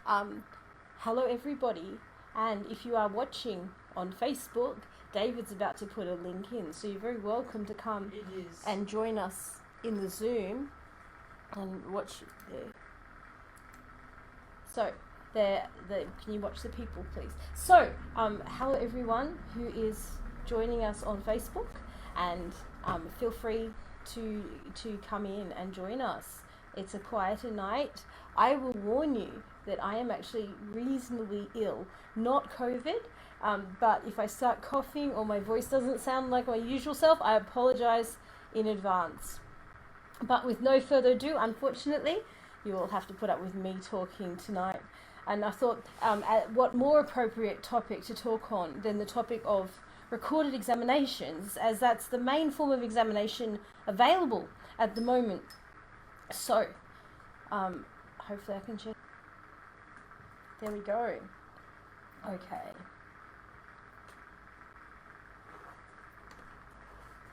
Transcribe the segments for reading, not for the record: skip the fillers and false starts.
Um, Hello everybody, and if you are watching on Facebook, David's about to put a link in, so you're very welcome to come and join us in the Zoom and watch there. So, can you watch the people, please? So, hello everyone who is joining us on Facebook, and feel free to come in and join us. It's a quieter night. I will warn you that I am actually reasonably ill, not COVID, but if I start coughing or my voice doesn't sound like my usual self, I apologize in advance. But with no further ado, unfortunately, you will have to put up with me talking tonight. And I thought, what more appropriate topic to talk on than the topic of recorded examinations, as that's the main form of examination available at the moment. So, hopefully I can check. There we go. Okay.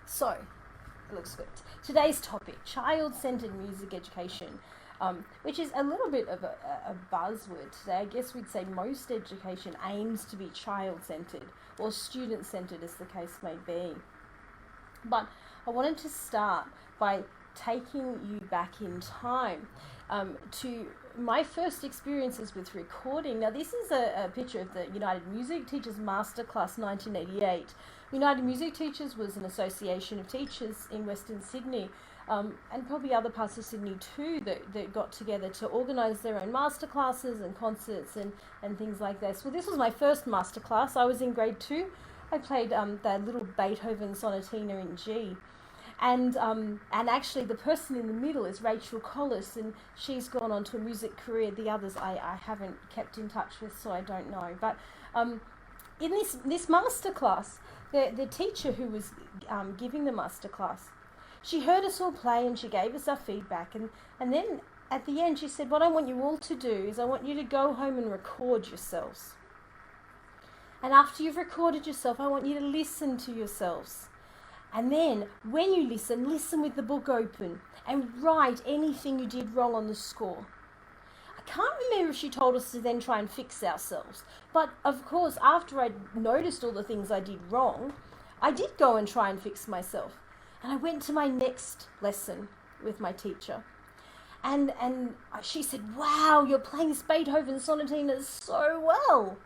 So, it looks good. Today's topic, child-centered music education, which is a little bit of a buzzword today. I guess we'd say most education aims to be child-centered or student-centered, as the case may be. But I wanted to start by taking you back in time to my first experiences with recording. Now, this is a picture of the United Music Teachers Masterclass 1988. United Music Teachers was an association of teachers in Western Sydney, and probably other parts of Sydney too, that got together to organise their own masterclasses and concerts and things like this. Well, this was my first masterclass. I was in grade 2. I played the little Beethoven Sonatina in G. And actually the person in the middle is Rachel Collis, and she's gone on to a music career. The others I haven't kept in touch with, so I don't know. But in this masterclass, the teacher who was giving the masterclass, she heard us all play and she gave us our feedback. And then at the end she said, what I want you all to do is I want you to go home and record yourselves. And after you've recorded yourself, I want you to listen to yourselves. And then, when you listen with the book open and write anything you did wrong on the score. I can't remember if she told us to then try and fix ourselves. But, of course, after I noticed all the things I did wrong, I did go and try and fix myself. And I went to my next lesson with my teacher. And she said, wow, you're playing this Beethoven Sonatina so well.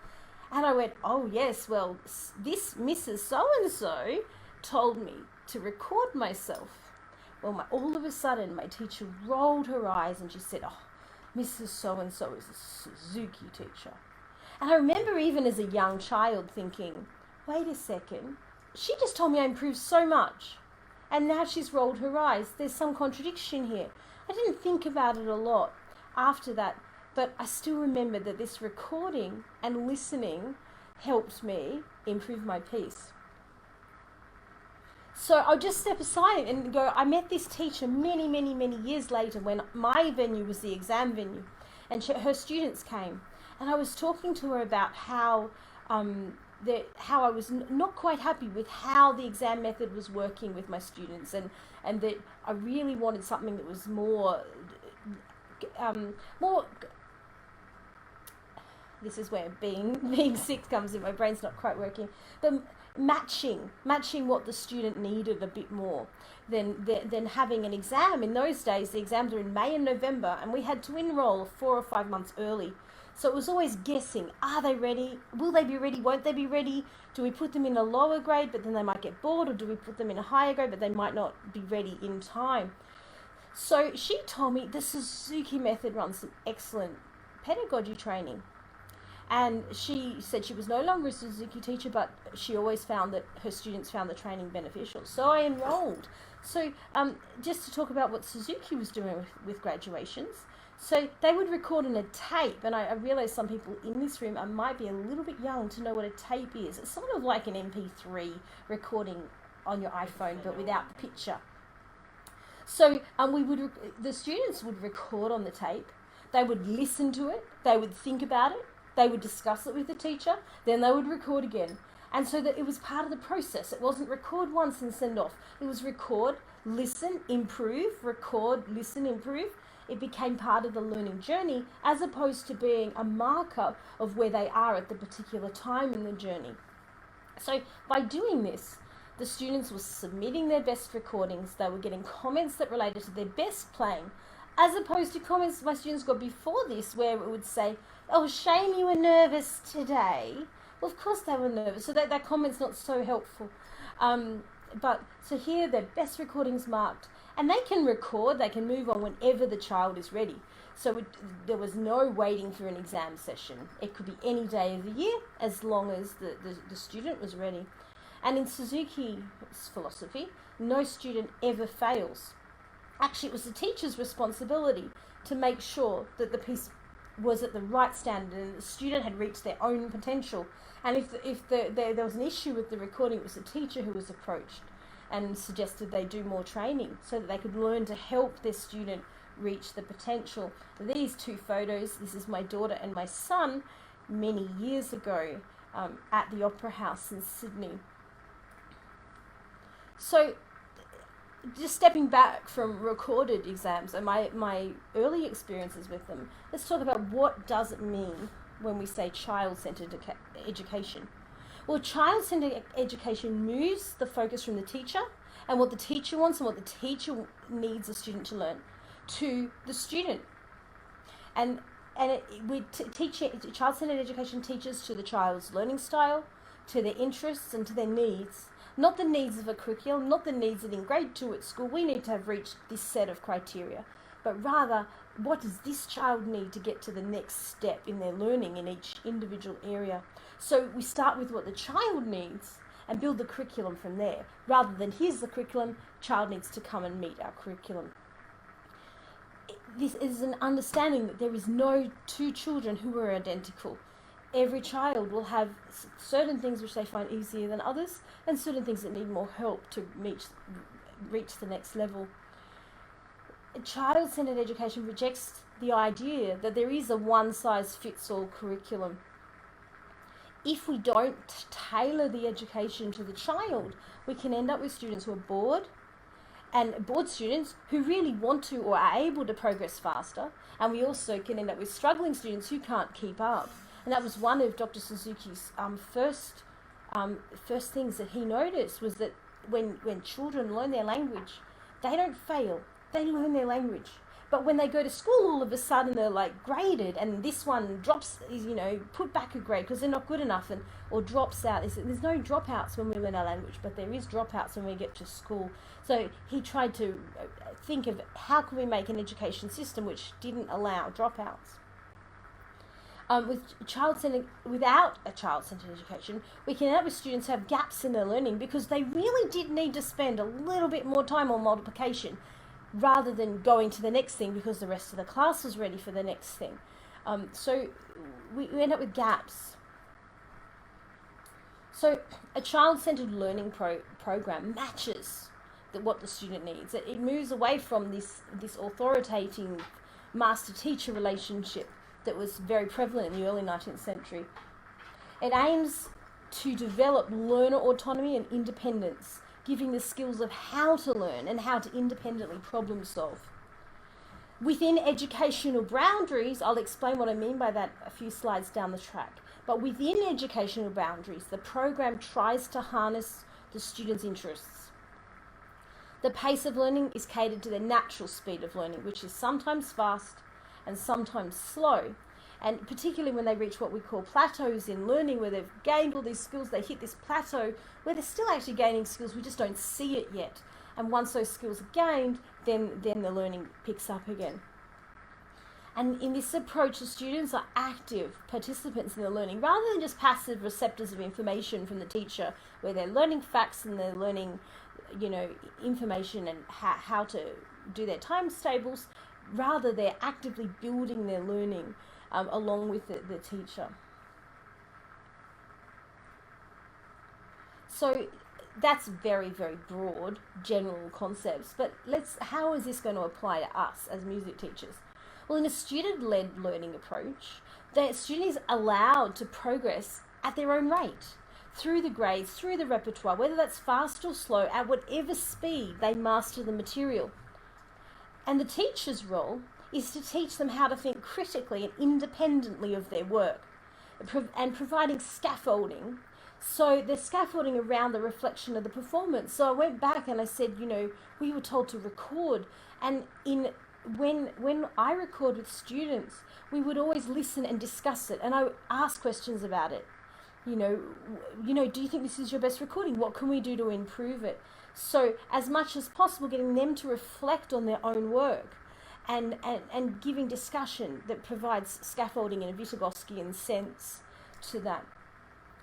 And I went, oh, yes, well, this Mrs. So-and-so told me to record myself. Well, all of a sudden, my teacher rolled her eyes and she said, oh, Mrs. So-and-so is a Suzuki teacher. And I remember even as a young child thinking, wait a second, she just told me I improved so much. And now she's rolled her eyes. There's some contradiction here. I didn't think about it a lot after that, but I still remember that this recording and listening helped me improve my piece. So I'll just step aside and go, I met this teacher many, many, many years later when my venue was the exam venue, and her students came. And I was talking to her about how I was not quite happy with how the exam method was working with my students, and that I really wanted something that was more this is where being sick comes in, my brain's not quite working, but matching what the student needed a bit more than having an exam. In those days, the exams were in May and November, and we had to enroll 4 or 5 months early. So it was always guessing, are they ready? Will they be ready? Won't they be ready? Do we put them in a lower grade, but then they might get bored, or do we put them in a higher grade, but they might not be ready in time? So she told me the Suzuki method runs some excellent pedagogy training. And she said she was no longer a Suzuki teacher, but she always found that her students found the training beneficial. So I enrolled. So just to talk about what Suzuki was doing with graduations. So they would record on a tape, and I realised some people in this room might be a little bit young to know what a tape is. It's sort of like an MP3 recording on your iPhone, but without the picture. So the students would record on the tape. They would listen to it. They would think about it. They would discuss it with the teacher, then they would record again. And so that it was part of the process. It wasn't record once and send off. It was record, listen, improve, record, listen, improve. It became part of the learning journey as opposed to being a marker of where they are at the particular time in the journey. So by doing this, the students were submitting their best recordings, they were getting comments that related to their best playing, as opposed to comments my students got before this where it would say, oh, shame you were nervous today. Well, of course they were nervous, so that comment's not so helpful. But so here their best recordings marked, and they can record, they can move on whenever the child is ready. So there was no waiting for an exam session. It could be any day of the year as long as the student was ready. And in Suzuki's philosophy, no student ever fails. Actually, it was the teacher's responsibility to make sure that the piece was at the right standard and the student had reached their own potential. And if there was an issue with the recording, it was the teacher who was approached and suggested they do more training so that they could learn to help their student reach the potential. These two photos, this is my daughter and my son many years ago at the Opera House in Sydney. So just stepping back from recorded exams and my early experiences with them, let's talk about what does it mean when we say child-centered education. Well, child-centered education moves the focus from the teacher and what the teacher wants and what the teacher needs the student to learn to the student. And child-centered education teaches to the child's learning style, to their interests and to their needs. Not the needs of a curriculum, not the needs that in grade 2 at school we need to have reached this set of criteria, but rather what does this child need to get to the next step in their learning in each individual area. So we start with what the child needs and build the curriculum from there, rather than here's the curriculum, child needs to come and meet our curriculum. This is an understanding that there is no two children who are identical. Every child will have certain things which they find easier than others and certain things that need more help to reach the next level. Child-centered education rejects the idea that there is a one-size-fits-all curriculum. If we don't tailor the education to the child, we can end up with students who are bored, and bored students who really want to or are able to progress faster, and we also can end up with struggling students who can't keep up. And that was one of Dr. Suzuki's first things that he noticed, was that when children learn their language, they don't fail, they learn their language. But when they go to school, all of a sudden they're like graded, and this one drops, put back a grade because they're not good enough, or drops out. There's no dropouts when we learn our language, but there is dropouts when we get to school. So he tried to think of how can we make an education system which didn't allow dropouts. Without a child-centered education, we can end up with students who have gaps in their learning because they really did need to spend a little bit more time on multiplication rather than going to the next thing because the rest of the class was ready for the next thing. So we end up with gaps. So a child-centered learning program matches what the student needs. It moves away from this authoritative master-teacher relationship that was very prevalent in the early 19th century. It aims to develop learner autonomy and independence, giving the skills of how to learn and how to independently problem solve. Within educational boundaries, I'll explain what I mean by that a few slides down the track, but within educational boundaries, the program tries to harness the students' interests. The pace of learning is catered to their natural speed of learning, which is sometimes fast and sometimes slow, and particularly when they reach what we call plateaus in learning, where they've gained all these skills, they hit this plateau where they're still actually gaining skills, we just don't see it yet. And once those skills are gained, then the learning picks up again. And in this approach, the students are active participants in the learning, rather than just passive receptors of information from the teacher, where they're learning facts and they're learning, information and how to do their times tables. Rather, they're actively building their learning along with the teacher. So that's very, very broad, general concepts, but how is this going to apply to us as music teachers? Well, in a student-led learning approach, the student is allowed to progress at their own rate, through the grades, through the repertoire, whether that's fast or slow, at whatever speed they master the material. And the teacher's role is to teach them how to think critically and independently of their work, and providing scaffolding. So the scaffolding around the reflection of the performance. So I went back and I said, we were told to record, and when I record with students, we would always listen and discuss it, and I would ask questions about it. Do you think this is your best recording? What can we do to improve it? So as much as possible, getting them to reflect on their own work, and giving discussion that provides scaffolding in a Vygotsky sense to that.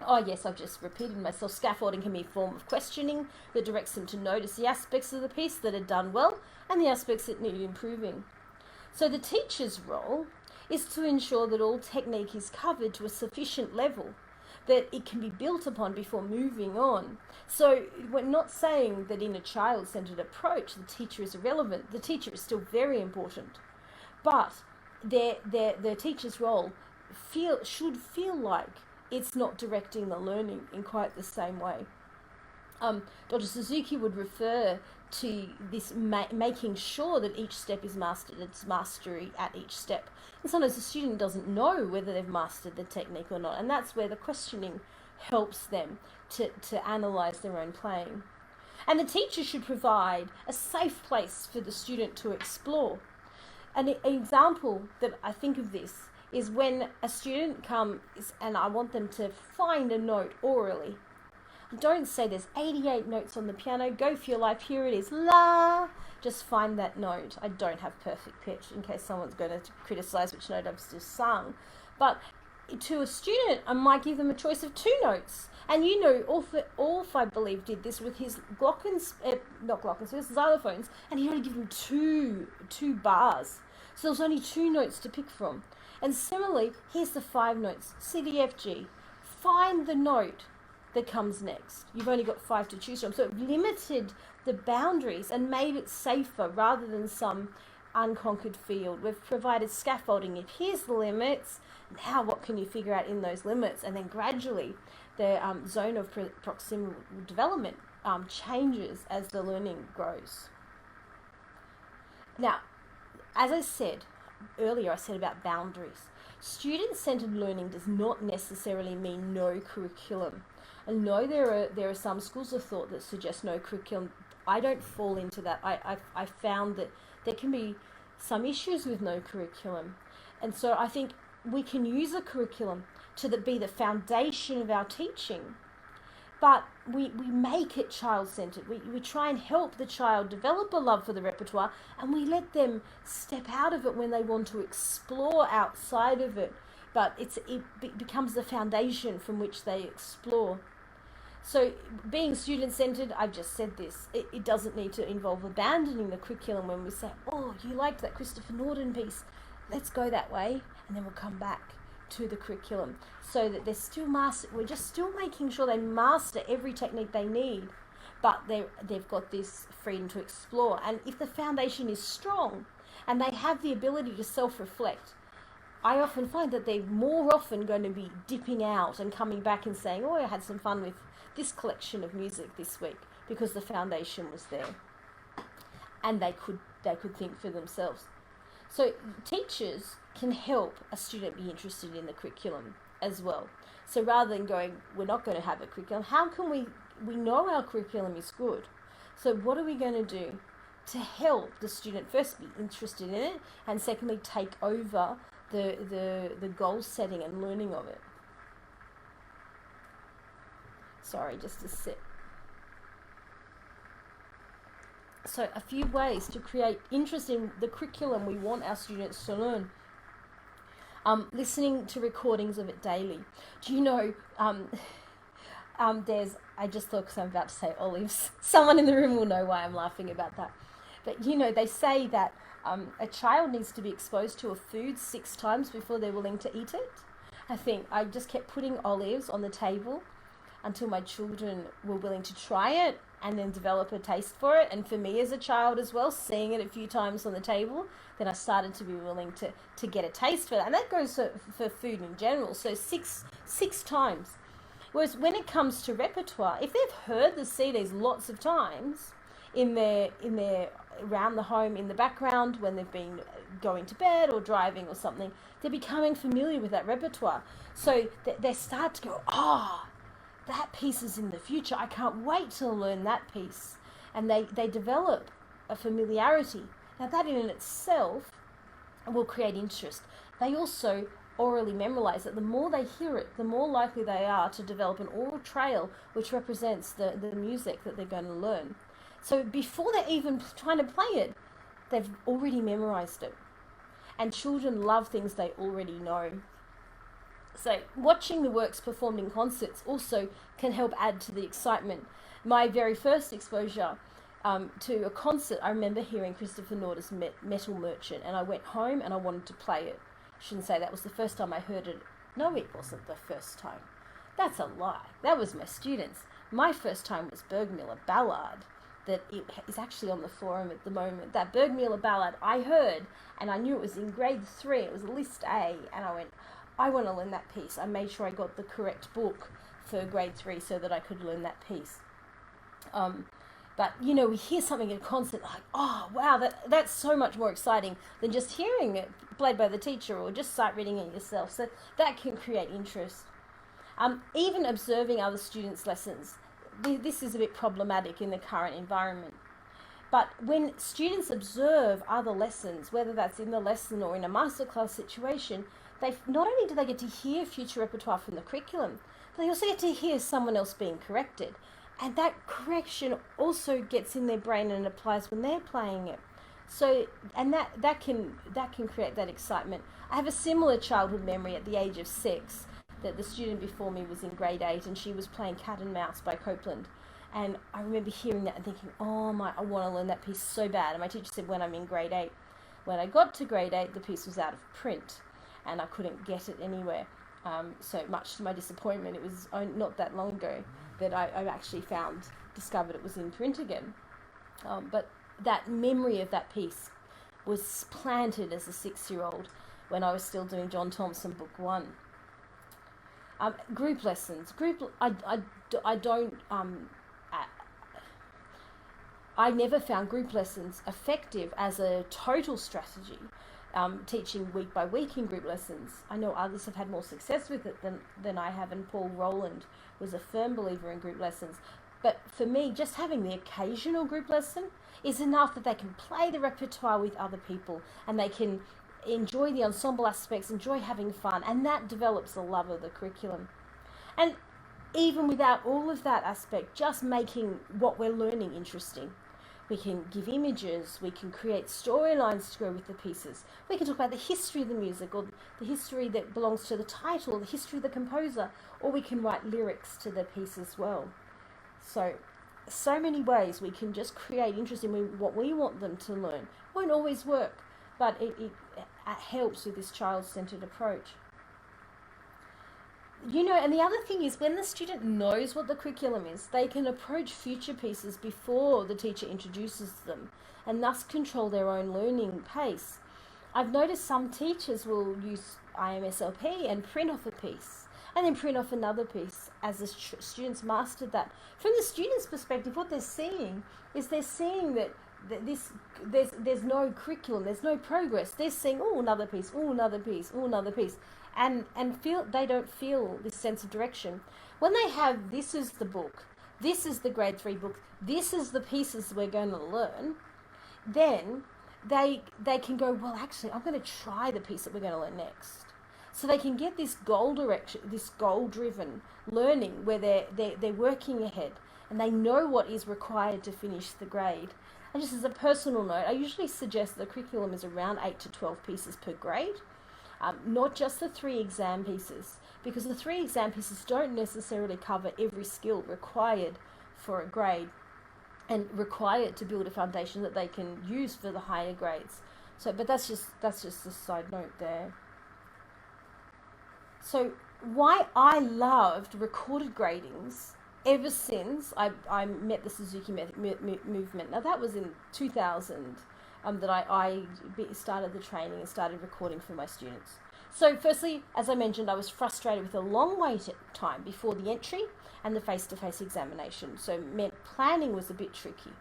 Oh yes, I've just repeated myself. Scaffolding can be a form of questioning that directs them to notice the aspects of the piece that are done well and the aspects that need improving. So the teacher's role is to ensure that all technique is covered to a sufficient level that it can be built upon before moving on. So we're not saying that in a child-centered approach the teacher is irrelevant. The teacher is still very important, but the teacher's role should feel like it's not directing the learning in quite the same way. Dr. Suzuki would refer to this making sure that each step is mastered. It's mastery at each step. And sometimes the student doesn't know whether they've mastered the technique or not, and that's where the questioning helps them to analyse their own playing. And the teacher should provide a safe place for the student to explore. An example that I think of this is when a student comes and I want them to find a note orally. Don't say there's 88 notes on the piano, go for your life, here it is, la. Just find that note. I don't have perfect pitch in case someone's going to criticise which note I've just sung. But to a student, I might give them a choice of 2 notes. And Orff, I believe, did this with his his xylophones, and he only gave them two bars. So there was only 2 notes to pick from. And similarly, here's the 5 notes, C, D, F, G. Find the note that comes next. You've only got 5 to choose from. So it limited the boundaries and made it safer rather than some unconquered field. We've provided scaffolding. Here's the limits. Now what can you figure out in those limits? And then gradually the zone of proximal development changes as the learning grows. Now, as I said earlier, I said about boundaries. Student-centered learning does not necessarily mean no curriculum. And no, there are some schools of thought that suggest no curriculum. I don't fall into that. I found that there can be some issues with no curriculum. And so I think we can use a curriculum to be the foundation of our teaching, but we make it child-centered. We try and help the child develop a love for the repertoire, and we let them step out of it when they want to explore outside of it, but it becomes the foundation from which they explore. So being student-centered, I've just said this, it doesn't need to involve abandoning the curriculum when we say, oh, you liked that Christopher Norton piece, let's go that way, and then we'll come back to the curriculum, so that they're still we're just still making sure they master every technique they need, but they've got this freedom to explore. And if the foundation is strong and they have the ability to self-reflect, I often find that they're more often going to be dipping out and coming back and saying, oh, I had some fun with this collection of music this week, because the foundation was there and they could think for themselves. So teachers can help a student be interested in the curriculum as well. So rather than going, we're not going to have a curriculum, how can we know our curriculum is good? So what are we going to do to help the student first be interested in it, and secondly take over the goal setting and learning of it? Sorry, just a sip. So a few ways to create interest in the curriculum we want our students to learn. Listening to recordings of it daily. Do you know, I just thought, because I'm about to say olives, someone in the room will know why I'm laughing about that. But they say that a child needs to be exposed to a food 6 times before they're willing to eat it. I think I just kept putting olives on the table until my children were willing to try it and then develop a taste for it. And for me as a child as well, seeing it a few times on the table, then I started to be willing to get a taste for that. And that goes for food in general. So six times. Whereas when it comes to repertoire, if they've heard the CDs lots of times, in their around the home in the background when they've been going to bed or driving or something. They're becoming familiar with that repertoire. So they start to go, that piece is in the future. I can't wait to learn that piece. And they develop a familiarity. Now that in itself will create interest. They also orally memorize it. The more they hear it, the more likely they are to develop an oral trail which represents the music that they're going to learn. So before they're even trying to play it, they've already memorized it. And children love things they already know. So watching the works performed in concerts also can help add to the excitement. My very first exposure to a concert, I remember hearing Christopher Norder's Metal Merchant, and I went home and I wanted to play it. I shouldn't say that was the first time I heard it. No, it wasn't the first time. That's a lie. That was my students. My first time was Bergmüller Ballad, that it is actually on the forum at the moment. That Bergmüller Ballad I heard, and I knew it was in grade 3. It was list A, and I went, I want to learn that piece. I made sure I got the correct book for grade 3 so that I could learn that piece. But, you know, we hear something in a concert like, oh, wow, that's so much more exciting than just hearing it played by the teacher or just sight reading it yourself. So that can create interest. Even observing other students' lessons. This is a bit problematic in the current environment. But when students observe other lessons, whether that's in the lesson or in a masterclass situation, they not only do they get to hear future repertoire from the curriculum, but they also get to hear someone else being corrected. And that correction also gets in their brain and applies when they're playing it. So, and that can create that excitement. I have a similar childhood memory at the age of 6 that the student before me was in grade 8 and she was playing Cat and Mouse by Copeland. And I remember hearing that and thinking, I want to learn that piece so bad. And my teacher said when I'm in grade 8. When I got to grade 8, the piece was out of print and I couldn't get it anywhere. So much to my disappointment, it was not that long ago that I actually discovered it was in print again. But that memory of that piece was planted as a 6-year-old when I was still doing John Thompson Book 1. Group lessons. I never found group lessons effective as a total strategy. Teaching week by week in group lessons. I know others have had more success with it than I have, and Paul Rowland was a firm believer in group lessons. But for me, just having the occasional group lesson is enough that they can play the repertoire with other people and they can enjoy the ensemble aspects, enjoy having fun, and that develops a love of the curriculum. And even without all of that aspect, just making what we're learning interesting. We can give images, we can create storylines to go with the pieces. We can talk about the history of the music or the history that belongs to the title, the history of the composer, or we can write lyrics to the piece as well. So many ways we can just create interest in what we want them to learn. Won't always work, but it helps with this child-centered approach. You know, and the other thing is when the student knows what the curriculum is, they can approach future pieces before the teacher introduces them and thus control their own learning pace. I've noticed some teachers will use IMSLP and print off a piece and then print off another piece as the students mastered that. From the student's perspective, what they're seeing is that there's no curriculum, there's no progress. They're seeing, another piece, another piece, another piece. And they don't feel this sense of direction. When they have, this is the book, this is the grade 3 book, this is the pieces we're going to learn, then they can go, well, actually, I'm going to try the piece that we're going to learn next. So they can get this goal direction, this goal-driven learning where they're working ahead and they know what is required to finish the grade. And just as a personal note, I usually suggest the curriculum is around 8 to 12 pieces per grade. Not just the 3 exam pieces, because the 3 exam pieces don't necessarily cover every skill required for a grade and required to build a foundation that they can use for the higher grades. But that's just a side note there. So why I loved recorded gradings ever since I met the Suzuki movement. Now that was in 2000. That I started the training and started recording for my students. So firstly, as I mentioned, I was frustrated with the long wait time before the entry and the face-to-face examination. So it meant planning was a bit tricky.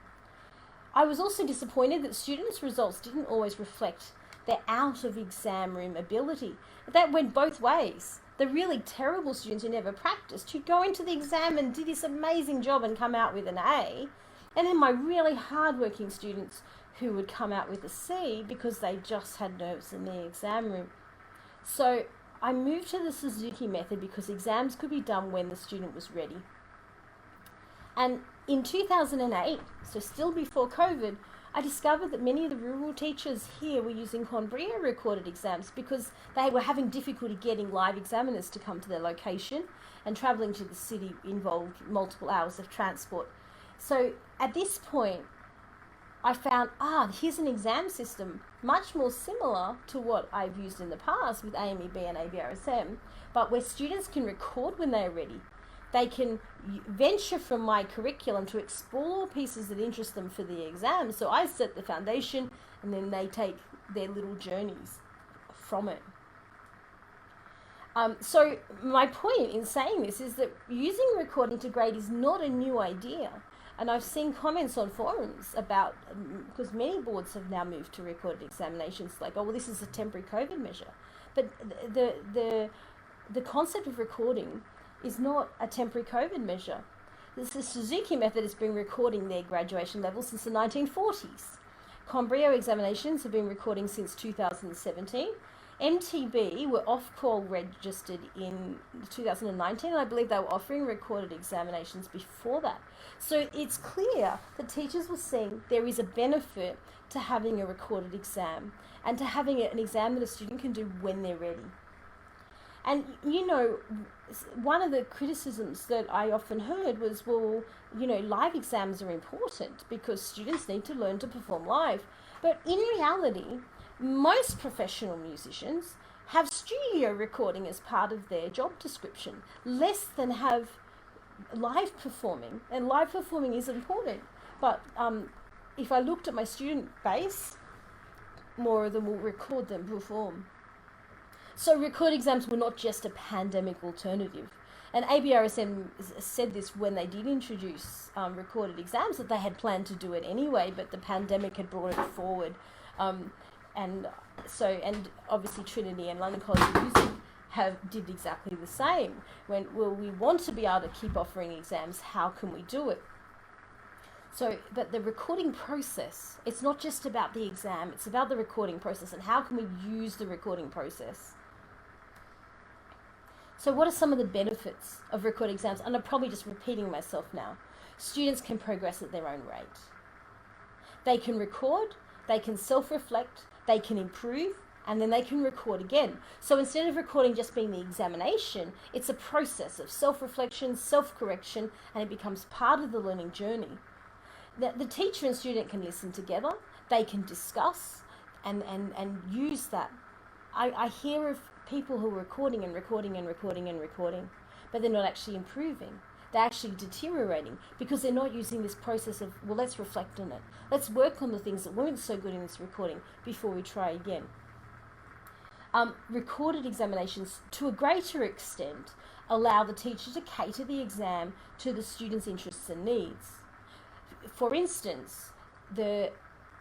I was also disappointed that students' results didn't always reflect their out of exam room ability. That went both ways. The really terrible students who never practiced, who'd go into the exam and did this amazing job and come out with an A, and then my really hardworking students who would come out with a C because they just had nerves in the exam room. So I moved to the Suzuki method because exams could be done when the student was ready. And in 2008, so still before COVID, I discovered that many of the rural teachers here were using Conbria recorded exams because they were having difficulty getting live examiners to come to their location, and travelling to the city involved multiple hours of transport. So at this point, I found, here's an exam system much more similar to what I've used in the past with AMEB and ABRSM, but where students can record when they're ready. They can venture from my curriculum to explore pieces that interest them for the exam. So I set the foundation and then they take their little journeys from it. So my point in saying this is that using recording to grade is not a new idea. And I've seen comments on forums about, because many boards have now moved to recorded examinations, like, oh, well, this is a temporary COVID measure. But the concept of recording is not a temporary COVID measure. The Suzuki method has been recording their graduation levels since the 1940s. Conbrio examinations have been recording since 2017. MTB were off-call registered in 2019, and I believe they were offering recorded examinations before that. So it's clear that teachers were seeing there is a benefit to having a recorded exam and to having an exam that a student can do when they're ready. And, you know, one of the criticisms that I often heard was, well, you know, live exams are important because students need to learn to perform live. But in reality, most professional musicians have studio recording as part of their job description, less than have live performing. And live performing is important. But if I looked at my student base, more of them will record than perform. So record exams were not just a pandemic alternative. And ABRSM said this when they did introduce recorded exams, that they had planned to do it anyway, but the pandemic had brought it forward. And obviously Trinity and London College of Music did exactly the same. When, well, we want to be able to keep offering exams, how can we do it? So, but the recording process, it's not just about the exam, it's about the recording process and how can we use the recording process. So what are some of the benefits of recorded exams? And I'm probably just repeating myself now. Students can progress at their own rate. They can record, they can self-reflect, they can improve, and then they can record again. So instead of recording just being the examination, it's a process of self-reflection, self-correction, and it becomes part of the learning journey. The teacher and student can listen together, they can discuss and use that. I hear of people who are recording, but they're not actually improving. They're actually deteriorating because they're not using this process of, well, let's reflect on it. Let's work on the things that weren't so good in this recording before we try again. Recorded examinations, to a greater extent, allow the teacher to cater the exam to the student's interests and needs. For instance, the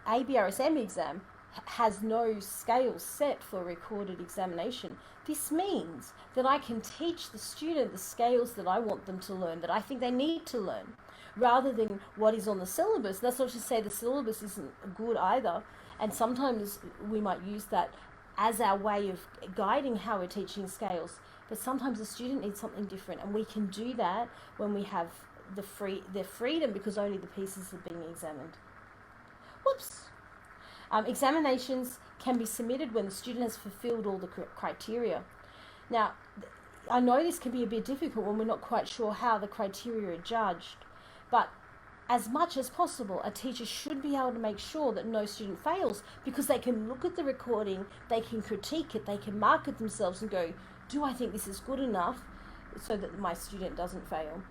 ABRSM exam has no scale set for recorded examination. This means that I can teach the student the scales that I want them to learn, that I think they need to learn, rather than what is on the syllabus. That's not to say the syllabus isn't good either, and sometimes we might use that as our way of guiding how we're teaching scales, but sometimes the student needs something different, and we can do that when we have the freedom because only the pieces are being examined. Whoops. Examinations can be submitted when the student has fulfilled all the criteria. Now, I know this can be a bit difficult when we're not quite sure how the criteria are judged, but as much as possible, a teacher should be able to make sure that no student fails because they can look at the recording, they can critique it, they can mark it themselves and go, do I think this is good enough so that my student doesn't fail?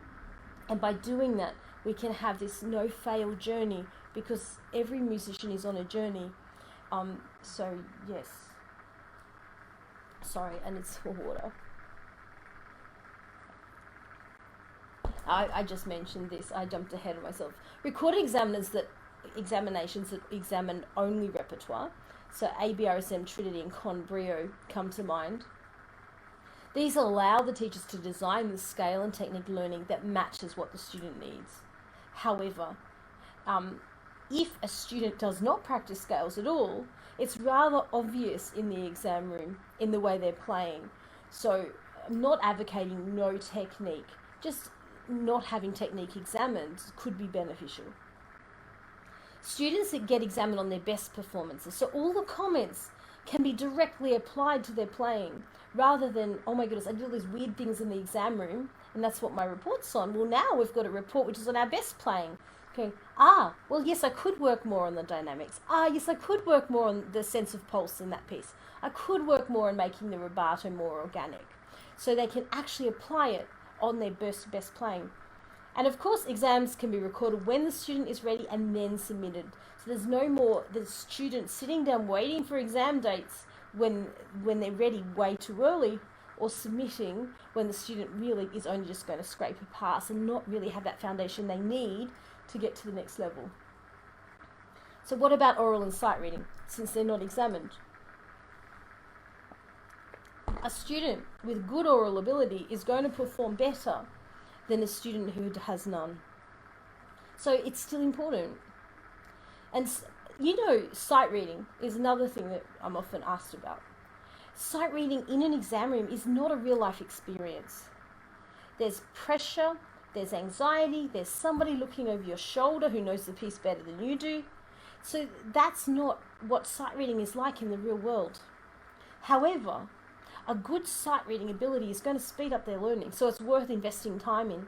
And by doing that, we can have this no-fail journey because every musician is on a journey. So, yes. Sorry, and it's for water. I just mentioned this. I jumped ahead of myself. Recorded examiners that examinations that examine only repertoire. So ABRSM, Trinity and Con Brio come to mind. These allow the teachers to design the scale and technique learning that matches what the student needs. However, if a student does not practice scales at all, it's rather obvious in the exam room in the way they're playing. So I'm not advocating no technique, just not having technique examined could be beneficial. Students that get examined on their best performances, so all the comments can be directly applied to their playing, rather than, oh my goodness, I did all these weird things in the exam room, and that's what my report's on. Well, now we've got a report which is on our best playing. Okay, well, yes, I could work more on the dynamics. Yes, I could work more on the sense of pulse in that piece. I could work more on making the rubato more organic. So they can actually apply it on their best playing. And of course, exams can be recorded when the student is ready and then submitted. So there's no more the student sitting down waiting for exam dates when they're ready way too early, or submitting when the student really is only just going to scrape a pass and not really have that foundation they need to get to the next level. So what about oral and sight reading, since they're not examined? A student with good oral ability is going to perform better than a student who has none. So it's still important. And sight reading is another thing that I'm often asked about. Sight reading in an exam room is not a real life experience. There's pressure, there's anxiety, there's somebody looking over your shoulder who knows the piece better than you do. So that's not what sight reading is like in the real world. However, a good sight reading ability is going to speed up their learning, so it's worth investing time in.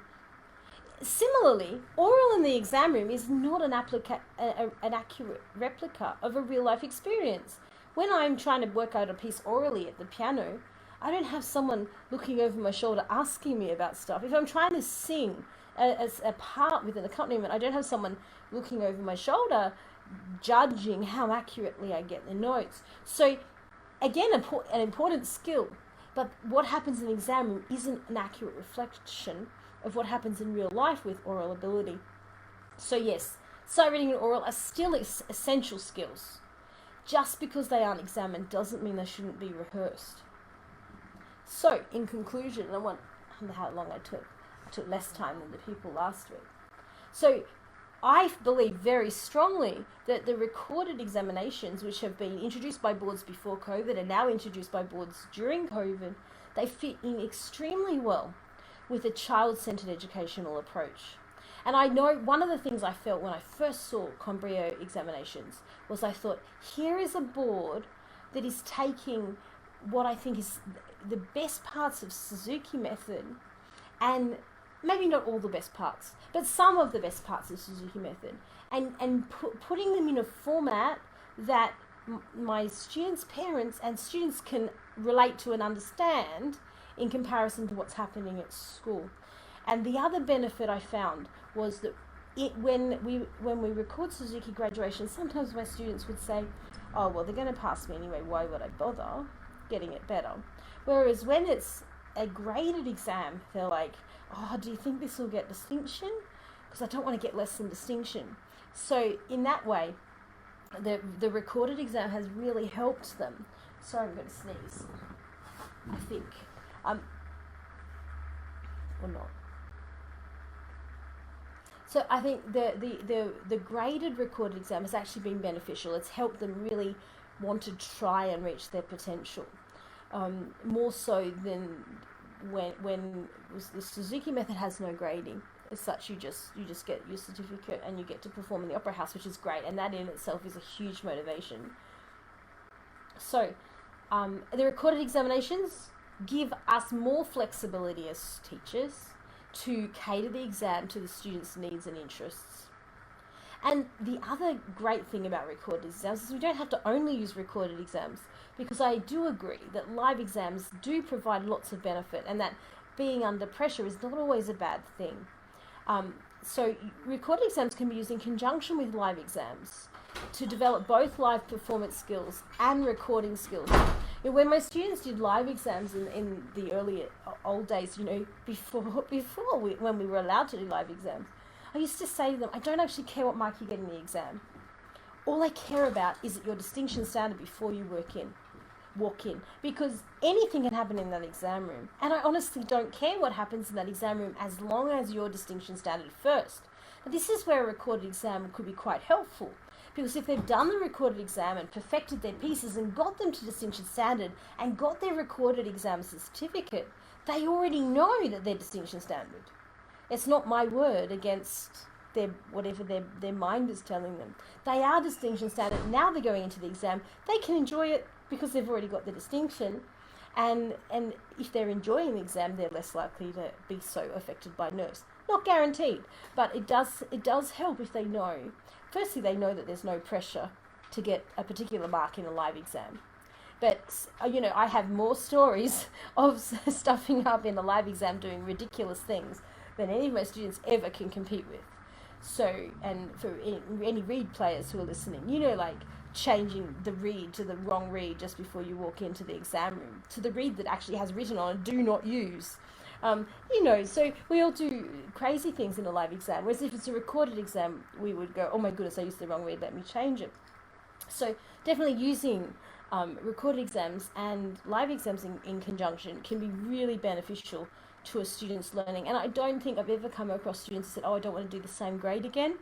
Similarly, oral in the exam room is not an accurate replica of a real life experience. When I'm trying to work out a piece orally at the piano, I don't have someone looking over my shoulder asking me about stuff. If I'm trying to sing as a part with an accompaniment, I don't have someone looking over my shoulder judging how accurately I get the notes. So again, an important skill, but what happens in an exam room isn't an accurate reflection of what happens in real life with oral ability. So yes, sight reading and oral are still essential skills. Just because they aren't examined doesn't mean they shouldn't be rehearsed. So, in conclusion, I wonder how long I took. I took less time than the people last week. So, I believe very strongly that the recorded examinations, which have been introduced by boards before COVID and now introduced by boards during COVID, they fit in extremely well with a child-centered educational approach. And I know one of the things I felt when I first saw Combrio examinations was I thought, here is a board that is taking what I think is the best parts of Suzuki method, and maybe not all the best parts, but some of the best parts of Suzuki method, and putting them in a format that my students' parents and students can relate to and understand in comparison to what's happening at school. And the other benefit I found was that when we record Suzuki graduation, sometimes my students would say, oh, well, they're going to pass me anyway, why would I bother getting it better? Whereas when it's a graded exam, they're like, oh, do you think this will get distinction? Because I don't want to get less than distinction. So in that way, the recorded exam has really helped them. Sorry, I'm going to sneeze, I think. Or not. So I think the graded recorded exam has actually been beneficial. It's helped them really want to try and reach their potential, more so than when the Suzuki method has no grading. As such, you just get your certificate and you get to perform in the opera house, which is great, and that in itself is a huge motivation. So the recorded examinations give us more flexibility as teachers to cater the exam to the students' needs and interests. And the other great thing about recorded exams is we don't have to only use recorded exams, because I do agree that live exams do provide lots of benefit, and that being under pressure is not always a bad thing. So recorded exams can be used in conjunction with live exams to develop both live performance skills and recording skills. When my students did live exams in the old days, before when we were allowed to do live exams, I used to say to them, I don't actually care what mark you get in the exam. All I care about is that your distinction standard before you walk in, because anything can happen in that exam room, and I honestly don't care what happens in that exam room as long as your distinction standard first. Now, this is where a recorded exam could be quite helpful, because if they've done the recorded exam and perfected their pieces and got them to distinction standard and got their recorded exam certificate, they already know that they're distinction standard. It's not my word against whatever their mind is telling them. They are distinction standard. Now they're going into the exam. They can enjoy it because they've already got the distinction. And if they're enjoying the exam, they're less likely to be so affected by nerves. Not guaranteed, but it does help if they know. Firstly, they know that there's no pressure to get a particular mark in a live exam. But, I have more stories of stuffing up in a live exam doing ridiculous things than any of my students ever can compete with. So, and for any read players who are listening, like changing the read to the wrong read just before you walk into the exam room, to the read that actually has written on it, do not use. So we all do crazy things in a live exam, whereas if it's a recorded exam, we would go, oh my goodness, I used the wrong read, let me change it. So definitely using recorded exams and live exams in conjunction can be really beneficial to a student's learning. And I don't think I've ever come across students who said, oh, I don't want to do the same grade again.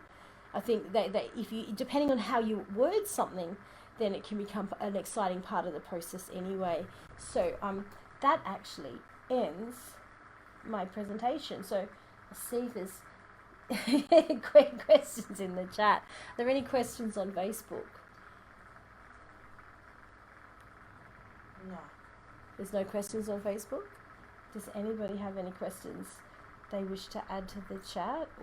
I think that if you, depending on how you word something, then it can become an exciting part of the process anyway. So that actually ends my presentation. So let's see if there's great questions in the chat. Are there any questions on Facebook? No. There's no questions on Facebook? Does anybody have any questions they wish to add to the chat?